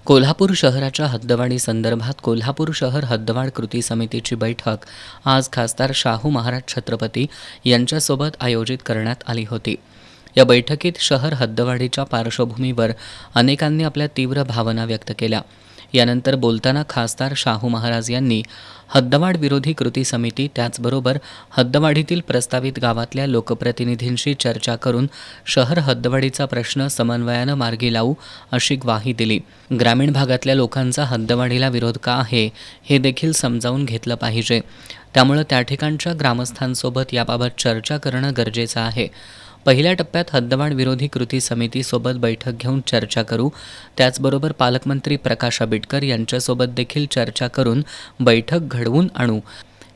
कोल्हापूर शहराच्या हद्दवाढी संदर्भात कोल्हापूर शहर हद्दवाढ कृती समितीची बैठक आज खासदार शाहू महाराज छत्रपती यांच्यासोबत आयोजित करण्यात आली होती. या बैठकीत शहर हद्दवाढीच्या पार्श्वभूमीवर अनेकांनी आपल्या तीव्र भावना व्यक्त केल्या. यानंतर बोलताना खासदार शाहू महाराज यांनी हद्दवाढ विरोधी कृती समिती त्याचबरोबर हद्दवाढीतील प्रस्तावित गावातल्या लोकप्रतिनिधींशी चर्चा करून शहर हद्दवाढीचा प्रश्न समन्वयानं मार्गी लावू अशी ग्वाही दिली. ग्रामीण भागातल्या लोकांचा हद्दवाढीला विरोध का आहे हे देखील समजावून घेतलं पाहिजे. त्यामुळे त्या ठिकाणच्या ग्रामस्थांसोबत याबाबत चर्चा करणं गरजेचं आहे. पहिल्या टप्प्यात हद्दवाढ विरोधी कृती समितीसोबत बैठक घेऊन चर्चा करू. त्याचबरोबर पालकमंत्री प्रकाश आंबेडकर यांच्यासोबत देखील चर्चा करून बैठक घडवून आणू.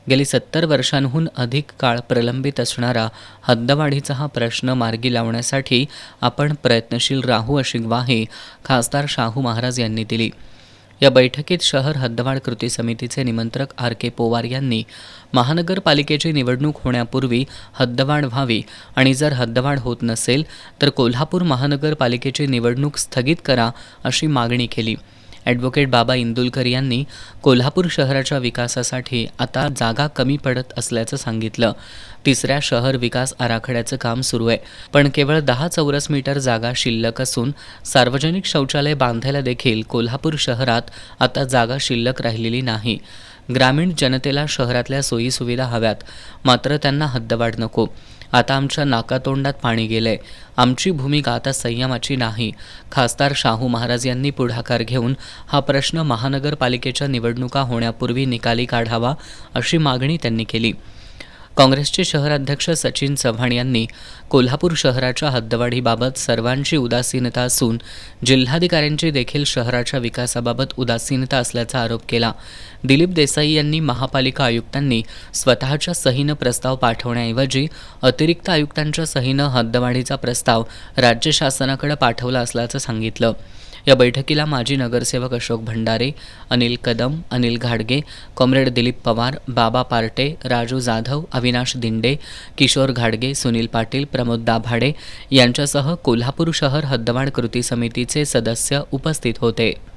गेली 70 वर्षांहून अधिक काळ प्रलंबित असणारा हद्दवाढीचा हा प्रश्न मार्गी लावण्यासाठी आपण प्रयत्नशील राहू अशी ग्वाही खासदार शाहू महाराज यांनी दिली. या बैठकीत शहर हद्दवाढ कृती समितीचे निमंत्रक RK पोवार यांनी महानगरपालिकेची निवडणूक होण्यापूर्वी हद्दवाढ व्हावी आणि जर हद्दवाढ होत नसेल तर कोल्हापूर महानगरपालिकेची निवडणूक स्थगित करा अशी मागणी केली. ॲडव्होकेट बाबा इंदुलकर यांनी कोल्हापूर शहराच्या विकासासाठी आता जागा कमी पडत असल्याचं सांगितलं. 3ऱ्या शहर विकास आराखड्याचं काम सुरू आहे, पण केवळ 10 चौरस मीटर जागा शिल्लक असून सार्वजनिक शौचालय बांधायला देखील कोल्हापूर शहरात आता जागा शिल्लक राहिलेली नाही. ग्रामीण जनतेला शहरातल्या सोयीसुविधा हव्यात, मात्र त्यांना हद्दवाढ नको. आता आमच्या नाकातोंडात पाणी गेलंय. आमची भूमिका आता संयमाची नाही. खासदार शाहू महाराज यांनी पुढाकार घेऊन हा प्रश्न महानगरपालिकेच्या निवडणुका होण्यापूर्वी निकाली काढावा अशी मागणी त्यांनी केली. काँग्रेसचे शहराध्यक्ष सचिन चव्हाण यांनी कोल्हापूर शहराच्या हद्दवाढीबाबत सर्वांची उदासीनता असून जिल्हाधिकाऱ्यांची देखील शहराच्या विकासाबाबत उदासीनता असल्याचा आरोप केला. दिलीप देसाई यांनी महापालिका आयुक्तांनी स्वतःच्या सहीनं प्रस्ताव पाठवण्याऐवजी अतिरिक्त आयुक्तांच्या सहीनं हद्दवाढीचा प्रस्ताव राज्य शासनाकडे पाठवला असल्याचं सांगितलं. या बैठकीला माजी नगरसेवक अशोक भंडारे, अनिल कदम, अनिल घाडगे, कॉम्रेड दिलीप पवार, बाबा पार्टे, राजू जाधव, अविनाश दिंडे, किशोर घाडगे, सुनील पाटील, प्रमोद दाभाडे यांच्यासह कोल्हापूर शहर हद्दवाढ कृती समितीचे सदस्य उपस्थित होते.